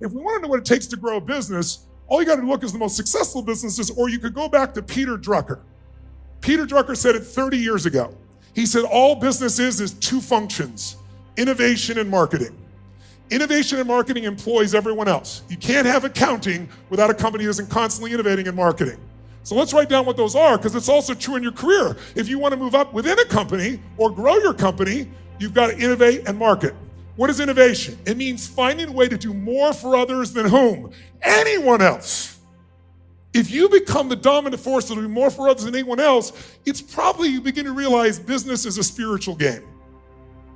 If we want to know what it takes to grow a business, all you got to look is the most successful businesses, or you could go back to Peter Drucker. Peter Drucker said it 30 years ago. He said all business is two functions, innovation and marketing. Innovation and marketing employs everyone else. You can't have accounting without a company that isn't constantly innovating in marketing. So let's write down what those are, because it's also true in your career. If you want to move up within a company or grow your company, you've got to innovate and market. What is innovation? It means finding a way to do more for others than whom? Anyone else. If you become the dominant force to do more for others than anyone else, it's probably you begin to realize business is a spiritual game.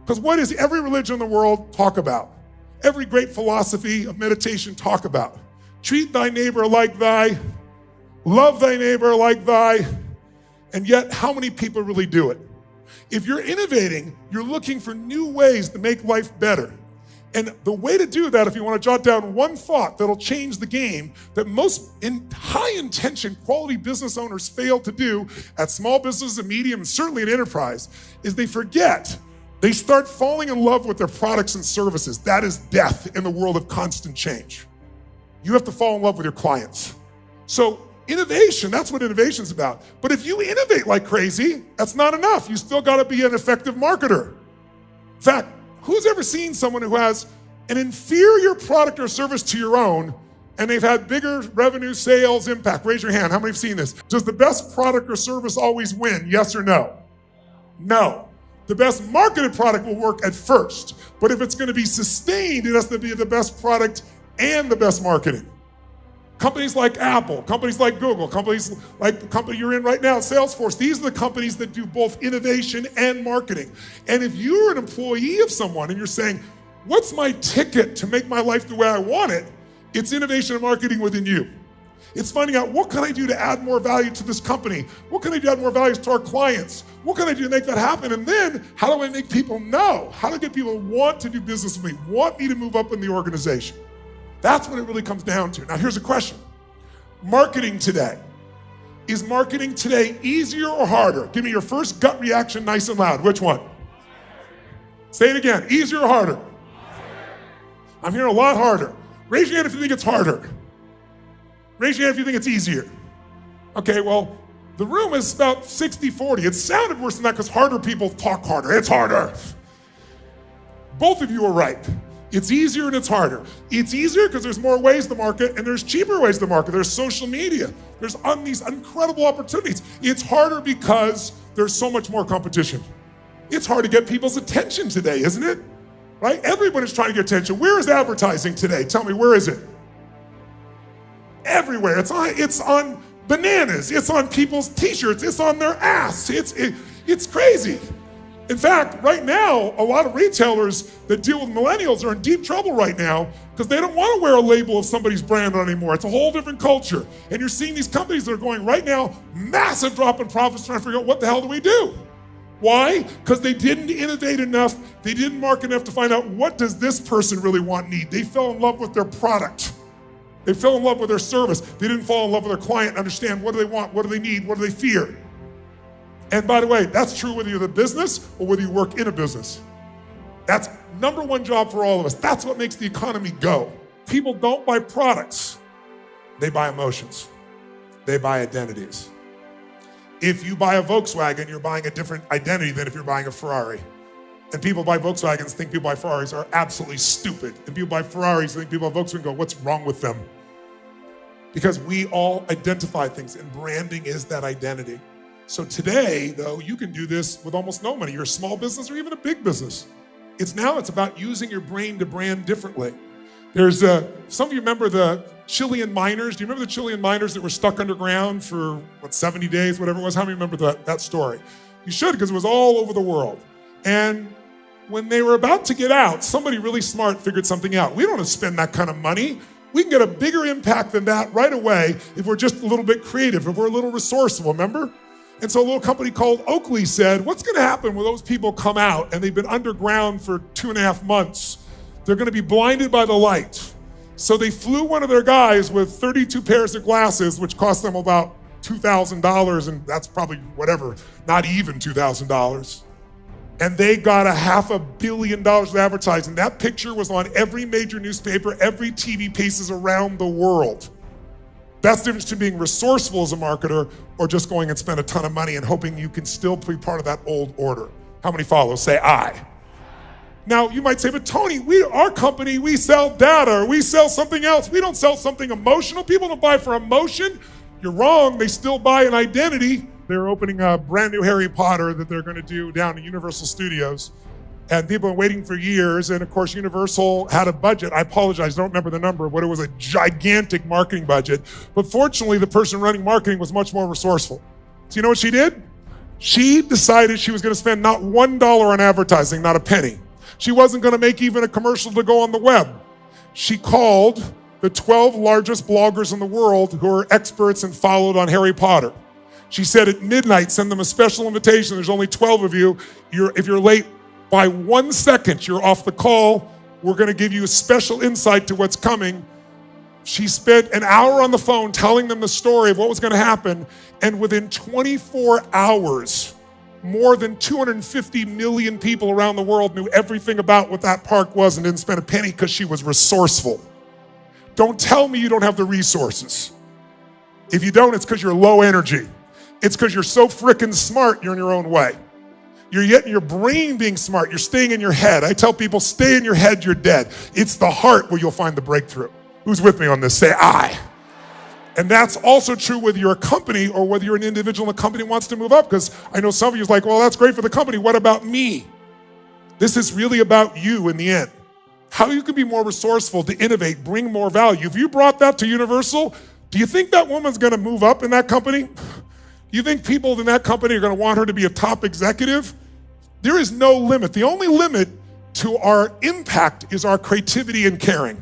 Because what does every religion in the world talk about? Every great philosophy of meditation talk about? Treat thy neighbor like thy, love thy neighbor like thy, and yet how many people really do it? If you're innovating, you're looking for new ways to make life better. And the way to do that, if you want to jot down one thought that'll change the game that most high-intention quality business owners fail to do at small business and medium, and certainly at enterprise, is they forget. They start falling in love with their products and services. That is death in the world of constant change. You have to fall in love with your clients. So innovation, that's what innovation's about. But if you innovate like crazy, that's not enough. You still got to be an effective marketer. In fact, who's ever seen someone who has an inferior product or service to your own and they've had bigger revenue, sales, impact? Raise your hand. How many have seen this? Does the best product or service always win? Yes or no? No. The best marketed product will work at first, but if it's going to be sustained, it has to be the best product and the best marketing. Companies like Apple, companies like Google, companies like the company you're in right now, Salesforce, these are the companies that do both innovation and marketing. And if you're an employee of someone and you're saying, what's my ticket to make my life the way I want it? It's innovation and marketing within you. It's finding out, what can I do to add more value to this company? What can I do to add more value to our clients? What can I do to make that happen? And then, how do I make people know? How do I get people to want to do business with me, want me to move up in the organization? That's what it really comes down to. Now, here's a question. Marketing today. Is marketing today easier or harder? Give me your first gut reaction nice and loud. Which one? Say it again. Easier or harder? I'm hearing a lot harder. Raise your hand if you think it's harder. Raise your hand if you think it's easier. Okay, well, the room is about 60-40. It sounded worse than that because harder people talk harder. It's harder. Both of you are right. It's easier and it's harder. It's easier because there's more ways to market and there's cheaper ways to market. There's social media. There's these incredible opportunities. It's harder because there's so much more competition. It's hard to get people's attention today, isn't it? Right? Everybody's trying to get attention. Where is advertising today? Tell me, where is it? Everywhere. It's on bananas. It's on people's t-shirts. It's on their ass. It's crazy. In fact, right now, a lot of retailers that deal with millennials are in deep trouble right now because they don't want to wear a label of somebody's brand on anymore. It's a whole different culture. And you're seeing these companies that are going right now, massive drop in profits, trying to figure out what the hell do we do? Why? Because they didn't innovate enough. They didn't market enough to find out, what does this person really want, need? They fell in love with their product. They fell in love with their service. They didn't fall in love with their client and understand, what do they want, what do they need, what do they fear? And by the way, that's true whether you're the business or whether you work in a business. That's number one job for all of us. That's what makes the economy go. People don't buy products. They buy emotions. They buy identities. If you buy a Volkswagen, you're buying a different identity than if you're buying a Ferrari. And people buy Volkswagens, think people buy Ferraris are absolutely stupid. And people buy Ferraris, think people buy Volkswagen, go, what's wrong with them? Because we all identify things, and branding is that identity. So today, though, you can do this with almost no money. You're a small business or even a big business. It's about using your brain to brand differently. There's some of you remember the Chilean miners. Do you remember the Chilean miners that were stuck underground for, 70 days, whatever it was? How many remember that story? You should, because it was all over the world. And when they were about to get out, somebody really smart figured something out. We don't want to spend that kind of money. We can get a bigger impact than that right away if we're just a little bit creative, if we're a little resourceful, remember? And so a little company called Oakley said, what's going to happen when those people come out and they've been underground for 2.5 months? They're going to be blinded by the light. So they flew one of their guys with 32 pairs of glasses, which cost them about $2,000, and that's probably whatever, not even $2,000. And they got $500 million of advertising. That picture was on every major newspaper, every TV pieces around the world. That's the difference between being resourceful as a marketer or just going and spend a ton of money and hoping you can still be part of that old order. How many follow? Say I. Now, you might say, but Tony, our company, we sell data or we sell something else. We don't sell something emotional. People don't buy for emotion. You're wrong. They still buy an identity. They're opening a brand new Harry Potter that they're going to do down at Universal Studios. And people have been waiting for years. And of course, Universal had a budget. I apologize, I don't remember the number, but it was a gigantic marketing budget. But fortunately, the person running marketing was much more resourceful. So you know what she did? She decided she was going to spend not $1 on advertising, not a penny. She wasn't going to make even a commercial to go on the web. She called the 12 largest bloggers in the world who are experts and followed on Harry Potter. She said at midnight, send them a special invitation. There's only 12 of you. If you're late by 1 second, you're off the call. We're going to give you a special insight to what's coming. She spent an hour on the phone telling them the story of what was going to happen. And within 24 hours, more than 250 million people around the world knew everything about what that park was and didn't spend a penny because she was resourceful. Don't tell me you don't have the resources. If you don't, it's because you're low energy. It's because you're so freaking smart, you're in your own way. You're getting your brain being smart. You're staying in your head. I tell people, stay in your head, you're dead. It's the heart where you'll find the breakthrough. Who's with me on this? Say I. And that's also true whether you're a company or whether you're an individual and the company wants to move up, because I know some of you is like, well, that's great for the company. What about me? This is really about you in the end. How you can be more resourceful to innovate, bring more value. If you brought that to Universal, do you think that woman's going to move up in that company? You think people in that company are going to want her to be a top executive? There is no limit. The only limit to our impact is our creativity and caring.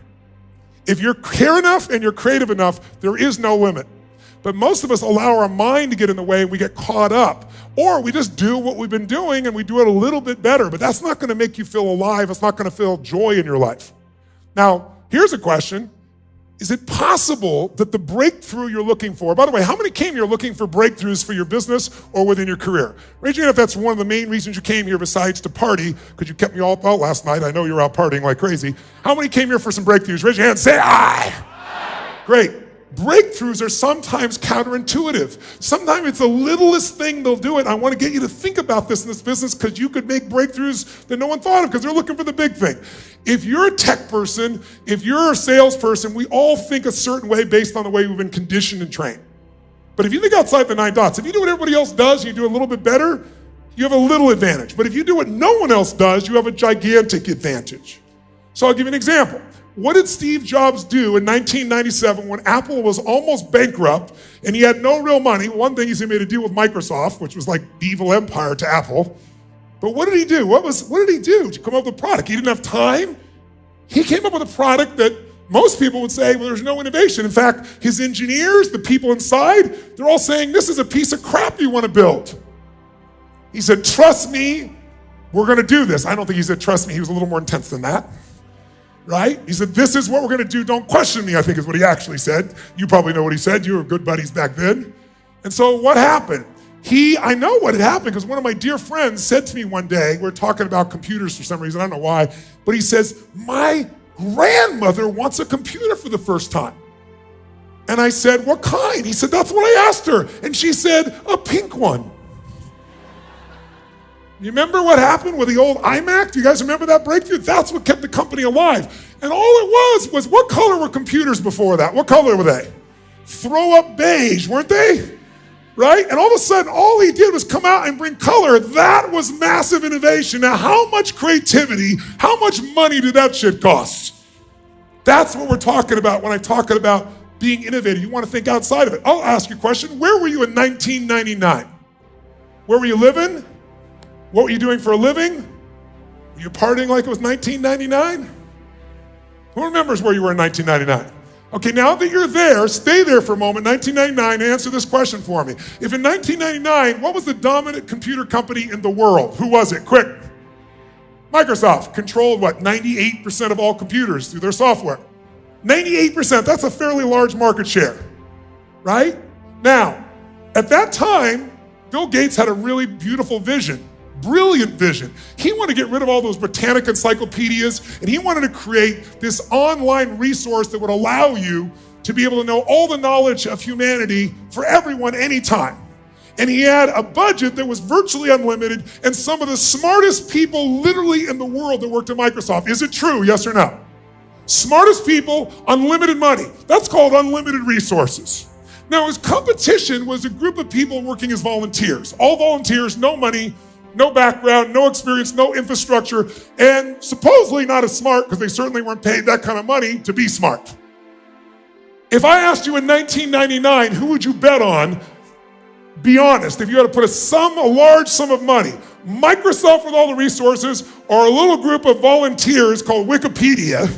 If you care enough and you're creative enough, there is no limit. But most of us allow our mind to get in the way and we get caught up. Or we just do what we've been doing and we do it a little bit better. But that's not going to make you feel alive. It's not going to feel joy in your life. Now, here's a question. Is it possible that the breakthrough you're looking for, by the way, how many came here looking for breakthroughs for your business or within your career? Raise your hand if that's one of the main reasons you came here besides to party, because you kept me all out last night. I know you were out partying like crazy. How many came here for some breakthroughs? Raise your hand, say I. Great. Breakthroughs are sometimes counterintuitive. Sometimes it's the littlest thing they'll do it. I want to get you to think about this in this business because you could make breakthroughs that no one thought of because they're looking for the big thing. If you're a tech person, if you're a salesperson, we all think a certain way based on the way we've been conditioned and trained. But if you think outside the 9 dots, if you do what everybody else does, you do a little bit better, you have a little advantage. But if you do what no one else does, you have a gigantic advantage. So I'll give you an example. What did Steve Jobs do in 1997 when Apple was almost bankrupt and he had no real money? One thing is he made a deal with Microsoft, which was like the evil empire to Apple. But what did he do? What did he do to come up with a product? He didn't have time. He came up with a product that most people would say, well, there's no innovation. In fact, his engineers, the people inside, they're all saying, this is a piece of crap you want to build. He said, trust me, we're going to do this. I don't think he said, trust me. He was a little more intense than that. Right? He said, this is what we're going to do. Don't question me, I think is what he actually said. You probably know what he said. You were good buddies back then. And so what happened? I know what had happened because one of my dear friends said to me one day, we're talking about computers for some reason, I don't know why, but he says, my grandmother wants a computer for the first time. And I said, what kind? He said, that's what I asked her. And she said, a pink one. You remember what happened with the old iMac? Do you guys remember that breakthrough? That's what kept the company alive. And all it was what color were computers before that? What color were they? Throw up beige, weren't they? Right? And all of a sudden, all he did was come out and bring color. That was massive innovation. Now, how much creativity, how much money did that shit cost? That's what we're talking about when I'm talking about being innovative. You want to think outside of it. I'll ask you a question. Where were you in 1999? Where were you living? What were you doing for a living? Were you partying like it was 1999? Who remembers where you were in 1999? Okay, now that you're there, stay there for a moment. 1999, answer this question for me. If in 1999, what was the dominant computer company in the world? Who was it? Quick. Microsoft controlled what? 98% of all computers through their software. 98%, that's a fairly large market share, right? Now, at that time, Bill Gates had a really beautiful vision. brilliant vision. He wanted to get rid of all those Britannica encyclopedias, and he wanted to create this online resource that would allow you to be able to know all the knowledge of humanity for everyone anytime. And he had a budget that was virtually unlimited, and some of the smartest people literally in the world that worked at Microsoft. Is it true, yes or no? Smartest people, unlimited money. That's called unlimited resources. Now, his competition was a group of people working as volunteers. All volunteers, no money, no background, no experience, no infrastructure, and supposedly not as smart, because they certainly weren't paid that kind of money to be smart. If I asked you in 1999, who would you bet on? Be honest, if you had to put a large sum of money, Microsoft with all the resources, or a little group of volunteers called Wikipedia,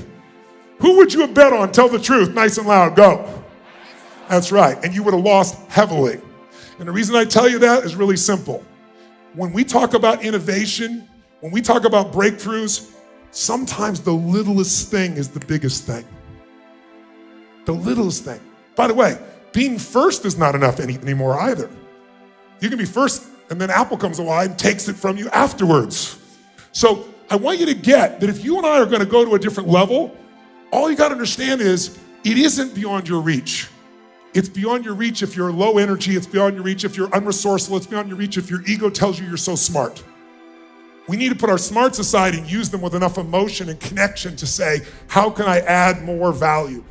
who would you have bet on? Tell the truth, nice and loud, go. That's right, and you would have lost heavily. And the reason I tell you that is really simple. When we talk about innovation, when we talk about breakthroughs, sometimes the littlest thing is the biggest thing. The littlest thing. By the way, being first is not enough anymore either. You can be first, and then Apple comes along and takes it from you afterwards. So I want you to get that if you and I are going to go to a different level, all you got to understand is it isn't beyond your reach. It's beyond your reach if you're low energy. It's beyond your reach if you're unresourceful. It's beyond your reach if your ego tells you you're so smart. We need to put our smarts aside and use them with enough emotion and connection to say, how can I add more value?